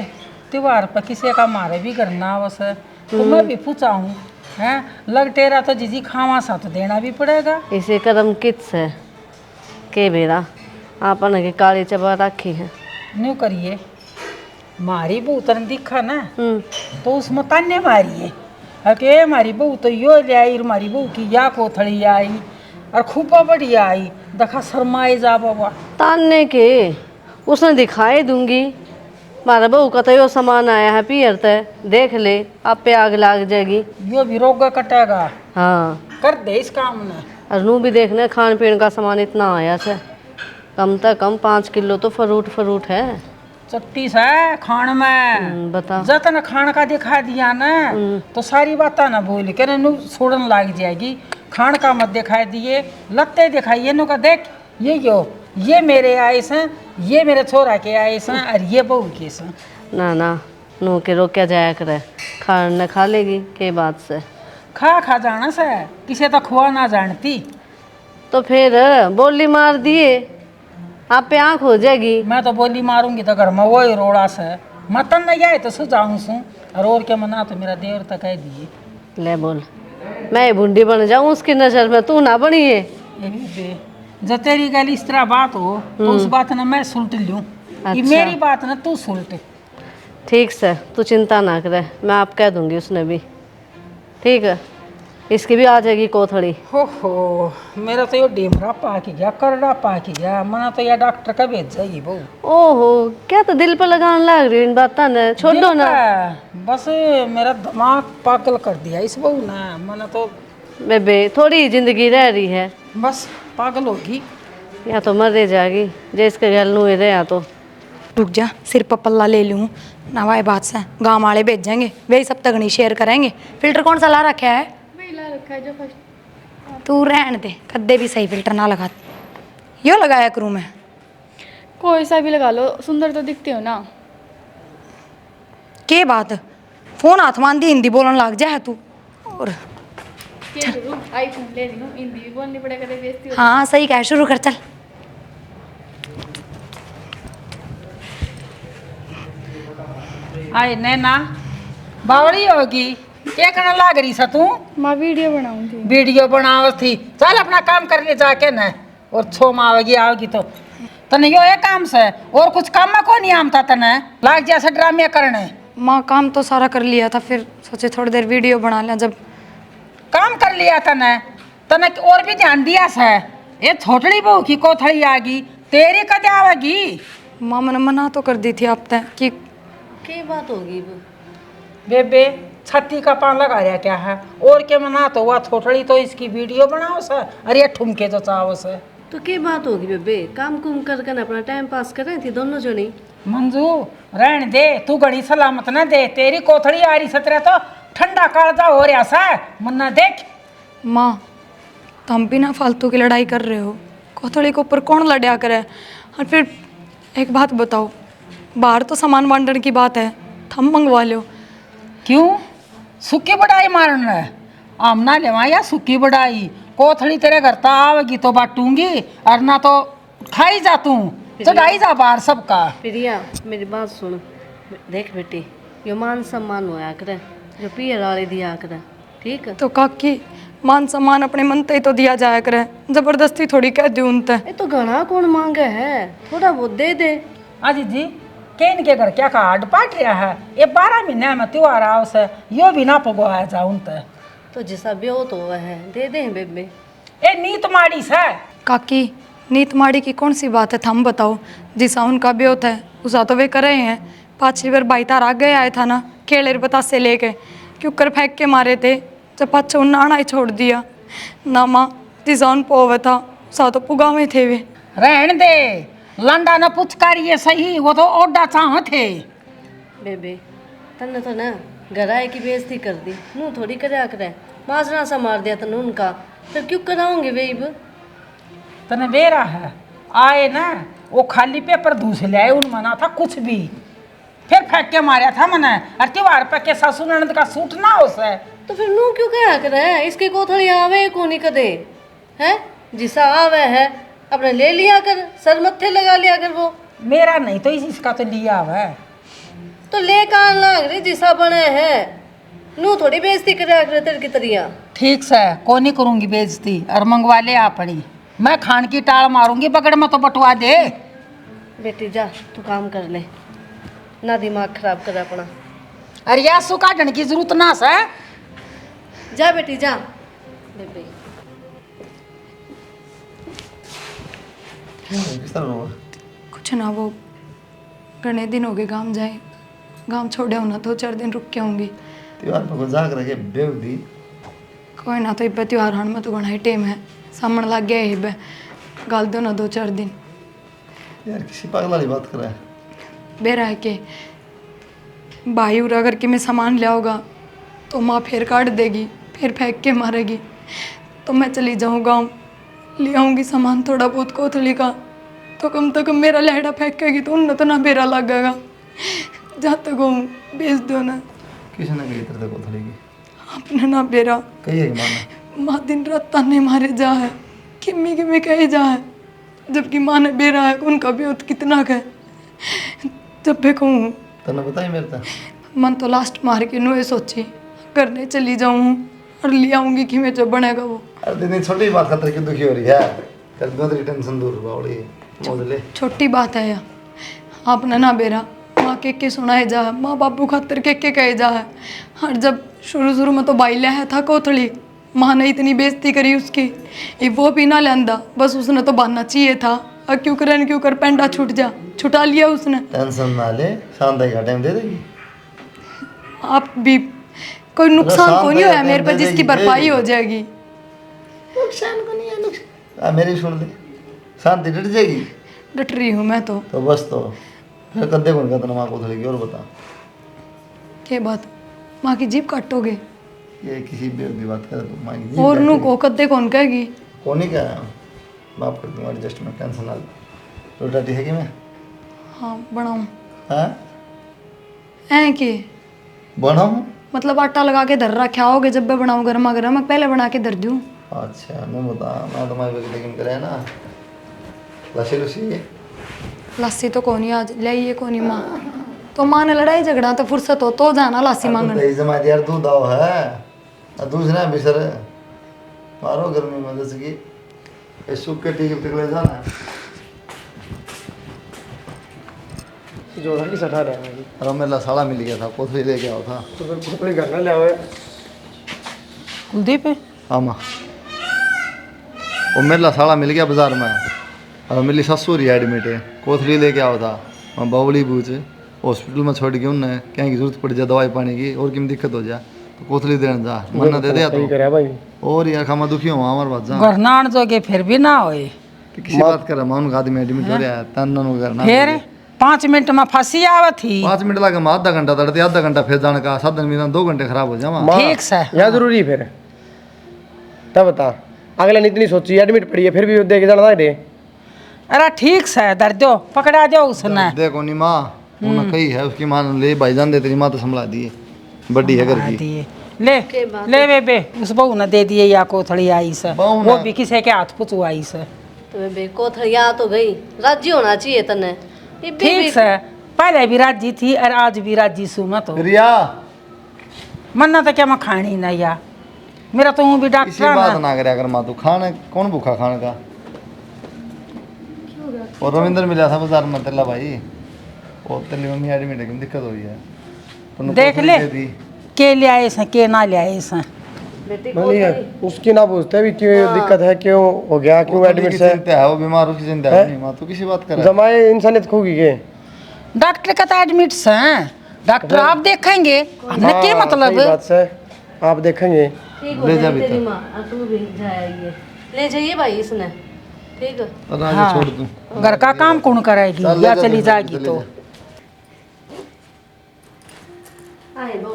A: त्योहार पर किसी का मारे भी करना आवस है तो मैं भी पूछा हूँ हैं, लग टेरा तो जीजी खावा सा तो देना भी पड़ेगा।
F: इसे कदम किस है के बेरा आपन के काले चबा रखी है।
A: न्यू करिए मारी बहू तरन दिखा ना तो उसमें ताने मारी है अके हमारी बहू तो यो ले आई, हमारी बहू की या कोथड़ी आई और खूबा बढ़िया आई, देखा शर्माए जा बाबा।
F: ताने के उसने दिखाई दूंगी, मारा बहू का तो यो सामान आया है पियर तय, देख ले आप पे आग लाग जाएगी।
A: यो भी रोगा कटेगा।
F: हाँ
A: कर दे इस काम ने।
F: और नू भी देखने खान पीन का सामान इतना आया से, कम से कम 5 किलो तो फ्रूट है।
A: चट्टी से खान में
F: बता
A: जतन खान का दिखा दिया ना तो सारी बातें ना भूल के नु छोड़न लग जाएगी। खान का मत दिखाई दिए, लत्ते दिखाइए नु का देख ये मेरे आए हैं, ये मेरे छोरा के आए हैं और ये बहू के हैं।
F: ना नू के रोक्या जाया करे, खान न खा लेगी के बात से।
A: खा जाना से किसे तो खुआ ना जानती।
F: तो फिर बोली मार दिए आप पे आँख हो जाएगी।
A: मैं तो बोली मारूंगी तो घर में वही रोड़ा से मतन नहीं आए तो सुझाऊँ सू और क्या मना तो मेरा देवर तक कह दिए।
F: ले बोल मैं बूढ़ी बन जाऊं उसकी नजर में, तू ना बनी है।
A: ये भी बे जब तेरी गल इस तरह बात हो तो उस बात ना मैं सुलट लूँ। ये मेरी बात ना तू सुलट।
F: ठीक से तू चिंता ना करे, मैं आप कह दूंगी उसने भी, ठीक है। इसकी भी आ जाएगी कोथड़ी।
A: हो मेरा तो ये डेमरा पाक गया, करड़ा पाक गया, मना तो यह डॉक्टर का भेज जाएगी बहू।
F: ओहो क्या तो दिल पर लगाने लग रही इन बातों ने, छोड़ दो ना।
A: बस मेरा दिमाग पागल कर दिया इस बहू ने, मना तो
F: बेबे थोड़ी जिंदगी रह रही है,
A: बस पागल होगी
F: या तो मर रह जाएगी जे इसके घर नू रहा तो।
C: रुक जा, सिर पर पल्ला ले लूँ ना वाई बात से, गाँव वाले भेजेंगे वही सब तगनी शेयर करेंगे। फिल्टर कौन सा ला रखा है?
E: ला रखा है जो फर्स्ट।
C: तू रहन दे, कद्दे भी सही फिल्टर ना लगा, यो लगाया करूँ मैं।
E: कोई सा भी लगा लो, सुंदर तो दिखते हो ना।
C: के बात फोन हाथ मान दी हिंदी बोलने लग जा है तू। और
E: आईफोन ले रही हूँ, हिंदी भी बोलनी पड़ेगा, बेइज्जती हो।
C: हाँ सही कह, शुरू कर चल।
A: आए नैना बावड़ी होगी क्या करने लाग रही सा तू?
E: मैं वीडियो बनाऊँ थी।
A: वीडियो बनाओ थी, चल अपना काम कर ले जाके न, और छो में आओगी तो तने यो है काम से और कुछ काम में को नहीं आमता तने लाग जैसे ड्रामे करने।
C: माँ काम तो सारा कर लिया था, फिर सोचे थोड़ी देर वीडियो बना लिया। जब
A: काम कर लिया तने तने और भी ध्यान दिया से ये छोटड़ी बहू की कोथड़ी आ गई तेरी कदे आवेगी।
C: माँ मैंने मना तो कर दी थी अब तक कि
F: क्या बात होगी
A: बेबे छत्ती का पान लगा रहा क्या है और क्या मना तो हुआ थोटड़ी तो इसकी वीडियो बनाओ से, अरे ये ठुमके जो चाहो से।
F: तो क्या बात होगी बेबे, काम कुम करके ना अपना टाइम पास कर रही थी दोनों जनी।
A: मंजू रहन दे, तू घड़ी सलामत न दे, तेरी कोथड़ी आ रही सतरा तो ठंडा कालजा हो रहा सा मन्ना देख।
C: माँ तुम भी ना फालतू की लड़ाई कर रहे हो, कोथड़ी के ऊपर कौन लड़ाया करे। और फिर एक बात बताओ, बाहर तो सामान बांटने की बात है, थम मंगवा लो।
A: क्यों सुक्की बढ़ाई मारना है? आमना लेवा या सुक्की बढ़ाई, कोथड़ी तेरे घर ता आवेगी तो बांटूंगी और ना तो खाई जा तू, चढ़ाई जा बाहर सबका।
F: प्रिया मेरी बात सुन, देख बेटी यो मान सम्मान होया करे जो पियर वाले दिया करे, ठीक है।
C: तो काकी मान सम्मान अपने मन ते तो दिया जाया करे, जबरदस्ती थोड़ी कह दी उनते।
F: ये तो घना कौन मांगे है, थोड़ा बहुत दे दे।
A: अजी जी के इनके घर क्या का हाड पाट रहा है, ये 12 महीने में त्योहार आओ से यो भी ना पगवाया जा उनते।
F: तो जिसा ब्यो तो वह है दे दे बेबे।
A: ए नीत माड़ी से
C: काकी नीत माड़ी की कौन सी बात है, थम बताओ। जिसा उनका ब्योत है उसा तो वे कर रहे हैं। पाछली बार भाई तार आगे आया था ना, केले बतासे लेके क्यों कर फेंक के मारे थे, जब पाछा उन आना ही छोड़ दिया ना माँ। जिसा उन पोवे था उसा तो पुगावे थे वे।
A: रहन दे, लंडा न पुचकारिए सही, वो तो ओडा चाह थे।
F: बेबे तन्ने तो ना गराए की बेइज्जती कर दी, नू थोड़ी करया करे, माजरा सा मार दिया तन्ने उनका, फिर क्यों कराओगे वेब।
A: तने बेरा है आए ना, वो खाली पेपर दूस ले आए, उन मना था कुछ भी, फिर फेंक के मारा था मने। और त्योहार पे के ससुर ननद का सूट ना हो से,
F: तो फिर नू क्यों कहा करे, इसके कोथड़ी आवे को नहीं कदे है, जिसा आवे है अपने ले लिया कर, सर मत्थे लगा लिया कर। वो
A: मेरा नहीं तो इसका तो लिया है,
F: तो ले कान लाग रही जिसा बने है, नू थोड़ी बेइज्जती करे करे तेरे की तरिया।
A: ठीक से को नहीं करूंगी बेइज्जती, और मंगवा ले अपनी, मैं खान की टाल मारूंगी, बगड़ में तो बटवा दे।
F: बेटी जा तू काम कर ले, ना दिमाग खराब कर अपना।
A: अरे यार सु काटने की जरूरत ना से,
F: जा बेटी जा। बेबे
B: किस तरह हुआ?
C: कुछ ना, वो घने दिन हो गए गांव जाए, गांव छोड़े होना तो 4 दिन रुक के आऊँगी।
B: त्योहार पर को जाग रखे बेवदी
C: कोई ना, तो इब्बे त्योहार हान में तो घना ही टेम है, सामन लग गया है इब्बे, गाल दो ना 2-4 दिन।
B: यार किसी पागल वाली बात कर रहा है।
C: बेरा है कि भाई उरा करके मैं सामान ले आऊँगा तो माँ फिर काट देगी, फिर फेंक के मारेगी, तो मैं चली जाऊँ गाँव, ले आऊँगी सामान थोड़ा बहुत कोथली का, तो कम से कम मेरा लहड़ा फेंकेगी तो उन तो ना बेरा लगेगा। जहाँ तक हूँ बेच दो ना।
B: किसी ने कही तेरे को थोड़ी की
C: अपने ना बेरा
B: कही है कि माना
C: माँ दिन रात ताने मारे जा है, किम्मी किम्मी कहे जा है, जबकि माँ ने बेरा है उनका भी कितना है। जब भी कहूँ
B: तने बताई मेरे तक
C: मन तो लास्ट मार के नो सोची करने चली जाऊँ और ले आऊँगी कि मैं जब बनेगा वो।
B: अरे दिन छोटी बात खतर की दुखी हो रही है, कर दो तेरी टेंशन दूर बावड़ी मौज ले।
C: छोटी बात है या आपने ना बेरा माँ के सुनाए जा है, माँ बाबू खातर के कहे जा है। और जब शुरू में तो भाई लिया था कोथड़ी, माँ ने इतनी बेइज्जती करी उसकी, ये वो भी ना लेंदा, बस उसने तो बांधना चाहिए था। और क्यों कर पेंडा छुटा लिया उसने।
B: टेंशन ना ले, शांति का टाइम दे देगी।
C: आप भी कोई नुकसान को नहीं हुआ मेरे पर जिसकी भरपाई हो जाएगी।
B: नुकसान को नहीं है नुकसान, मेरी सुन ले, शांति डट जाएगी।
C: डट रही हूँ मैं तो
B: बस तो फिर कद्दे कौन कहता माँ को थोड़ी की और बता
C: क्या बात, माँ की जीभ काटोगे?
B: ये किसी बेवदी बात करे तो माँ की
C: और नू को कद्दे कौन कहेगी?
B: कौन ही क्या बाप कर दूंगा एडजस्टमेंट, टेंशन ना ले। रोटी है कि मैं
C: हाँ बनाऊँ
B: हाँ
C: ऐ कि
B: बनाऊँ?
C: मतलब आटा लगा के धर रखा होगे, जब मैं बनाऊँ गर्मा गर्म पहले बना के धर दूँ।
B: अच्छा मैं बता, मैं तुम्हारी वजह लेकिन करे ना लस्सी लुस्सी
C: लस्सी तो कौन ही आज लाइए कौन ही माँ, तो माँ ने लड़ाई झगड़ा तो फुर्सत हो तो जाना लस्सी मांगने।
B: तो जमाती यार दूध आओ है दूसरा बिसर मारो गर्मी में जैसे कि सूख के टीके पिघले जाना
D: जो था कि सठा रहा है
B: अरे मेरा साला मिल गया था, कोथली लेके आओ था
D: तो फिर कोथली घर ना ले आवे।
A: कुलदीप
B: हाँ माँ वो मेरा साला मिल गया बाजार में, और मेरी ससुर ही एडमिट है, कोथली लेके आओ था। मैं बावली बूझ हॉस्पिटल में छोड़ के उन्हें कहीं की जरूरत पड़ जाए दवाई पानी की और किम दिक्कत हो जाए तो कोथली देने जा, मन्ना दे दिया
D: सही
B: तो
D: करे भाई।
B: और यार खामा दुखी हुआ हमारे बात जा
A: गरनान जोगे फिर भी ना होए,
B: तो किसी बात कर मैं उनका आदमी एडमिट हो रहा है तन करना
A: फिर 5 मिनट में फंसी आवत थी।
B: 5 मिनट लगा मैं आधा घंटा तड़ते, आधा घंटा फिर जाने का, 7 दिन में 2 घंटे खराब हो जावा।
A: ठीक से
D: यहाँ जरूरी है फिर तब बता, अगले ने इतनी सोची एडमिट पड़ी है फिर भी देख जाना दे।
A: अरे ठीक से दर्द दो पकड़ा दो उसने।
B: देखो नी माँ उन्हें कही है उसकी माँ ने ले भाईजान दे, तेरी माँ तो संभला दी है, बड़ी है घर की।
A: दिए ले ले बेबे, उस बहू ने दे दिए या कोथड़ी आई से,
B: बहू
A: वो
B: ने-
A: भी किसी के हाथ पुचुआई से।
F: तो बेबे कोथड़िया तो गई, राजी होना चाहिए तने। ये बेबी
A: ठीक से पहले भी राजी थी और आज भी राजी सुमत हो।
B: रिया
A: मन्ना तो क्या मैं खानी नहीं या, मेरा तो हूँ भी
B: इसी
A: डॉक्टर
B: बात
A: ना।
B: ना करे अगर माँ तू खाने कौन भूखा खाने का। और रविंद्र मिला था बाजार में तेला भाई, और तेरी मम्मी एडमिट है, दिक्कत हुई है, उन्हें
A: देख
B: कोथली
A: ले
B: दे दी।
A: के ले आए से के ना ले आए से।
F: बेटी
D: मतलब
F: कोतरी
D: ये उसकी ना पूछते भी क्यों दिक्कत है, क्यों हो गया, क्यों एडमिट है।
B: चिंता है, वो बीमार उसकी चिंता है नहीं माँ, तो किसी बात कर
D: जमाए इंसानियत खो गई के।
A: डॉक्टर का तो एडमिट्स हैं, डॉक्टर आप देखेंगे, हमने क्या
D: हाँ,
A: मतलब।
D: सही बात से आप देखेंगे।
F: ठीक हो
B: ले जा
F: जाएगी
B: बेटा।
F: तेरी माँ, और तू भी जाइए, ले जाइए भाई इसने, ठीक है।
B: राजी छोड़ दूँ।
A: घर का काम कौन कराएगी
B: चल ले
A: या
B: जा,
A: चली
B: ले जा,
A: जाएगी
B: ले
A: तो।
B: जा।
F: आए बहू,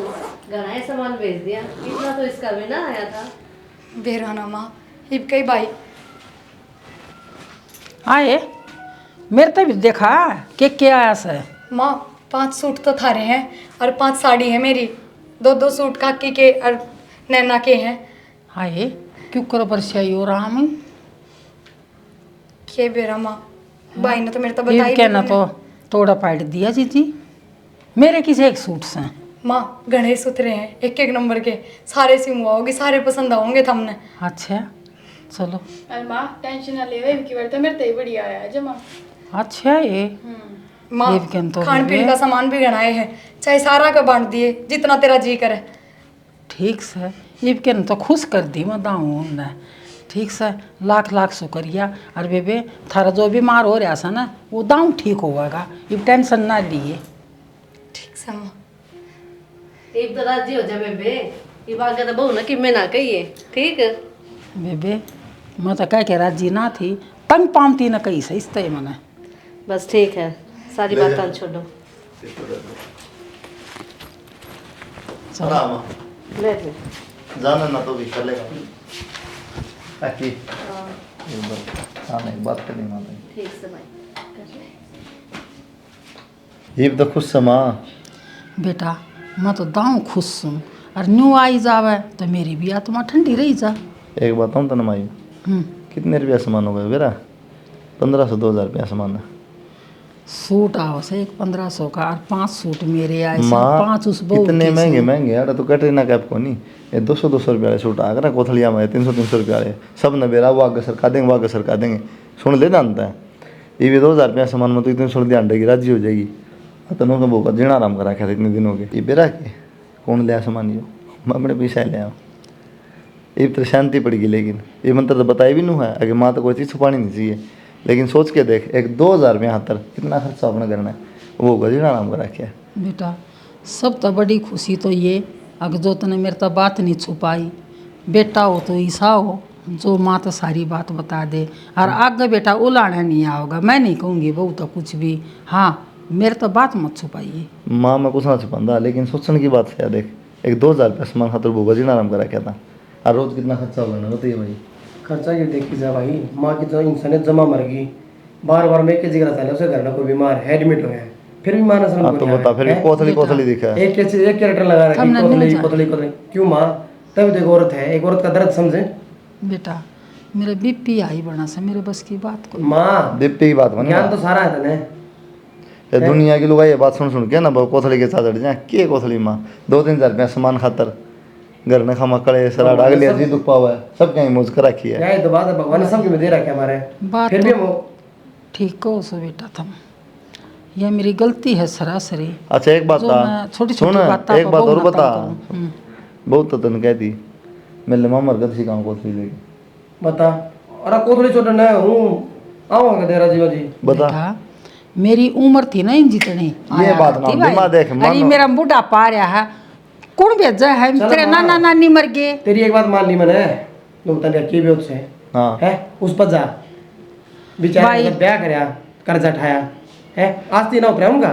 F: घना ही सामान भेज दिया, इतना तो इसका भी ना आया था।
C: बेराना माँ हिब कई भाई
A: आए मेरे तो भी देखा कि क्या आया से।
C: माँ 5 सूट तो थारे हैं और 5 साड़ी है मेरी, 2 सूट काकी के और नैना के हैं।
A: आए क्यों करो परछाई हो रहा मैं
C: के बेरा माँ भाई ने तो मेरे तो
A: ये
C: बताई
A: कहना
C: नहीं
A: तो तोड़ा पाट दिया जीजी, मेरे किसी एक सूट से।
C: माँ घने सुथरे हैं, एक नंबर के, सारे सिमवाओगे, सारे पसंद आओगे तुमने।
A: अच्छा चलो।
E: अरे माँ टेंशन ना ले, इनकी बार तो मेरे तो ही बढ़िया आया है जमा।
A: अच्छा ये
C: माँ
A: ये भी कहन तो
C: खान पीन
A: है।
C: का सामान भी गणाए है, चाहे सारा का बांट दिए जितना तेरा जी करे।
A: ठीक से ये भी कहन तो खुश कर दी मैं दाऊँ ने। ठीक से लाख लाख शुक्रिया। और बेबे थारा जो बीमार हो रहा था ना वो दाऊँ ठीक होगा, ये टेंशन ना लिए।
C: ठीक से माँ
F: एक तो राजी हो जा बेबे, ये बात का तो बहू ना कि मैं ना कहिए, ठीक है।
A: बेबे मैं तो कह के राजी ना थी, तंग पामती ना कही से इसते मैंने।
F: बस ठीक है, सारी बात छोड़ो,
B: हाँ माँ,
F: ले ले।
B: जाना ना तो भी चलेगा। ताकि एक बात करनी माँ
F: ठीक से भाई कर ले।
B: ये भी तो खुश है माँ।
A: बेटा मैं तो दाऊँ खुश हूँ, और न्यू आई जावे तो मेरी भी आत्मा ठंडी रही जा।
B: एक बात हूँ तो ना माई, कितने रुपया सामान हो गया मेरा? 1500-2000 रुपया सामान है।
A: सूट आओ से 1500 का, और 5 सूट मेरे आए से,
B: माँ
A: 5 उस बहू
B: कितने
A: के
B: महंगे
A: से।
B: महंगे यार, तो कैटरीना कैफ को नहीं, ये 200-200 रुपया वाले सूट आ गए ना कोथलिया में, 300-300 रुपया वाले सब न बेरा, वो आगे सरका देंगे, वो आगे सरका देंगे। सुन ले जानता है ये भी 2000 रुपया सामान में तो इतने सुन ध्यान रहेगी, राजी हो जाएगी। तनों का वो जीना आराम करा रखा था इतने दिनों के, ये बेरा के कौन लिया सामान, यो मैं अपने पीछे ले आऊँ। ये तो शांति पड़ेगी, लेकिन ये मंत्र तो बताई भी नहीं है, अगर माँ तो कोई चीज़ छुपानी नहीं चाहिए। लेकिन सोच के देख, एक 2000 रुपया हाथ कितना खर्चा अपना करना है, वो गजीना आराम करा क्या।
A: बेटा सब तो बड़ी खुशी तो ये अगर जो तने मेरे तो बात नहीं छुपाई, बेटा हो तो ईसा हो जो माँ तो सारी बात बता दे, और आगे बेटा उलाना नहीं आओगा, मैं नहीं कहूँगी बहू तो कुछ भी। हाँ मेरे तो बात मत छुपाइए।
B: माँ मैं कुछ ना छुपाता, लेकिन सोचने की बात है, देख एक 2000 रुपया सामान खातर वो गजीना आराम करा क्या था, और रोज़ कितना खर्चा होगा ना बताइए भाई।
D: खर्चा ये देखी जा भाई, माँ की तो इंसानियत जमा मर गई, बार बार मैं एक जिगरा चले उसे घर में कोई बीमार है, एडमिट हो गया, फिर भी माँ ने
B: हाँ तो बता, फिर भी कोथली कोथली दिखा है।
D: एक कैरेक्टर लगा रखी,
A: हमने नहीं
D: कोथली
A: जाना।
D: कोथली कोथली। क्यों माँ, तब देखो औरत है, एक औरत का दर्द समझे।
A: बेटा मेरे बीपी आई बना से, मेरे बस की बात को।
D: माँ
B: दीप्ति की बात बनी,
D: ज्ञान तो सारा है तने।
B: ये दुनिया की लोग ये बात सुन सुन के ना कोथली के साथ अड़ जाए, के कोथली माँ 2-3 रुपया सामान खातर घर ने खामा कड़े सरा डाल लिया जी दुख पावा है, सब कहीं मुझ कर रखी है।
D: यही तो बात है, भगवान ने सबके में दे रखा है हमारे,
A: बात
D: फिर भी
A: तो
D: हम
A: ठीक कहो सो बेटा तुम, यह मेरी गलती है सरासरी।
B: अच्छा एक बात
A: जो
B: था,
A: मैं छोटी
B: सुन
A: छोटी बात
B: एक बात और बता,
A: हम्म।
B: बहुत तो तन कहती मेरे माँ मरगत सी काम कोथली लेके
D: बता। अरे कोथली छोटे न हूँ आऊँगा तेरा जीवा जी।
B: बता।
A: बेटा मेरी उम्र थी ना इन जितनी
B: ये बात ना दिमाग देख,
A: अरे
B: मानो-
A: मेरा बुढ़ापा आ रहा है, कौन भेजा है,
D: चल
A: तेरे
D: माँ।
A: नाना नानी मर गए।
D: तेरी एक बात मान ली मैंने, लोग तने की भी से
B: हाँ
D: है उस पर जा, बेचारे
A: भाई।
D: ने ब्याह करया, कर्जा उठाया है, आस्ती ना उतरा उनका।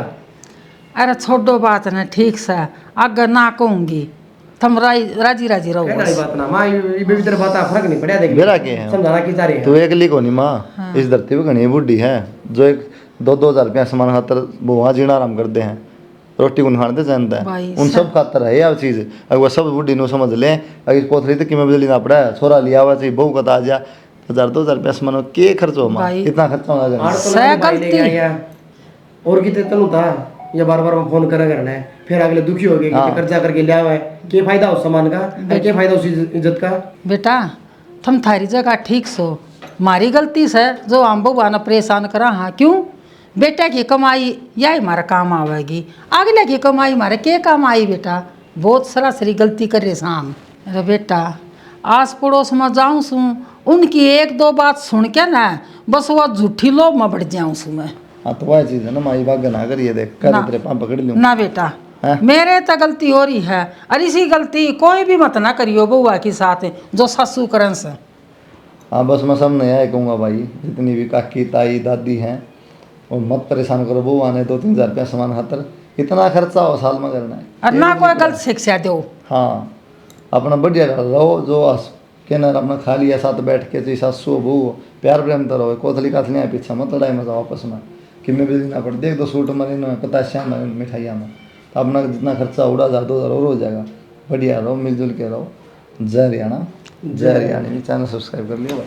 A: अरे छोड़ो बात ना, ठीक से अगर ना कहूँगी तुम राजी राजी रहो
D: कहना
A: बस।
D: बात ना माँ, ये भी तेरे बात फर्क नहीं पड़ा देख
B: मेरा क्या है?
D: समझाना की चाह रही
B: तू
D: है।
B: एक लिखो नहीं माँ, इस धरती पे घनी बुढ़ी है जो एक 2-2 रुपया सामान खातर वो वहाँ जीना आराम करते हैं, रोटी को खाते जानता है,
A: भाई
B: उन सब खातर है यह चीज़। अगर वह सब बुढ़ी नो समझ लें, अगर कोथली तक कि मैं बिजली ना पड़ा है, छोरा लिया हुआ चाहिए बहू का आ जा 1000-2000 रुपया सामान के खर्च हो माँ,
A: भाई।
B: कितना खर्चा होगा घर में?
D: आठ तो
A: सह
D: ना भाई
A: गलती।
D: लेके आया, और कितने तनु था ये बार बार फोन करा करना है, फिर अगले दुखी हो गए कि कर्जा करके लिया हुआ है, क्या फायदा उस सामान का, क्या फायदा उस इज्जत का।
A: बेटा तुम थारी जगह ठीक सो, मारी गलती से जो हम बउआ ने परेशान करा। हाँ क्यों, बेटा की कमाई यही हमारा काम आवेगी, अगले की कमाई हमारे के काम आई। बेटा बहुत सरासरी गलती कर रहे हम। अरे बेटा आस पड़ोस में जाऊँ सू उनकी एक दो बात सुन के ना बस वो झूठी लोभ में बढ़ जाऊँ सू मैं।
B: हाँ तो वह चीज़ है ना, माई बाग ना करिए, देख कर तेरे पाँव पकड़ लूँ
A: ना बेटा
B: हैं?
A: मेरे तो गलती हो रही है, और इसी गलती कोई भी मत ना करियो बउआ के साथ जो सासू करन से।
B: हाँ बस मैं सब नया कहूँगा भाई, जितनी भी काकी ताई दादी हैं और मत परेशान करो, बहू आने 2-3 हज़ार रुपया सामान खातर इतना खर्चा हो साल में करना है।
A: और ना कोई गलत शिक्षा दो।
B: हाँ अपना बढ़िया रहो, जो कहना अपना खा लिया साथ बैठ के, चाहे सासू बहू प्यार प्रेम तो रहो, कोथली काथलियाँ पीछे मत लड़ाई मजा आपस में कि मैं भी देना पड़े, देख 2 सूट में 50 में मिठाइयाँ में, तो अपना जितना खर्चा उड़ा 1000-2000 और हो जाएगा। बढ़िया रहो, मिलजुल के रहो। जय हरियाणा, जय हरियाणा। चैनल सब्सक्राइब कर लिया भाई।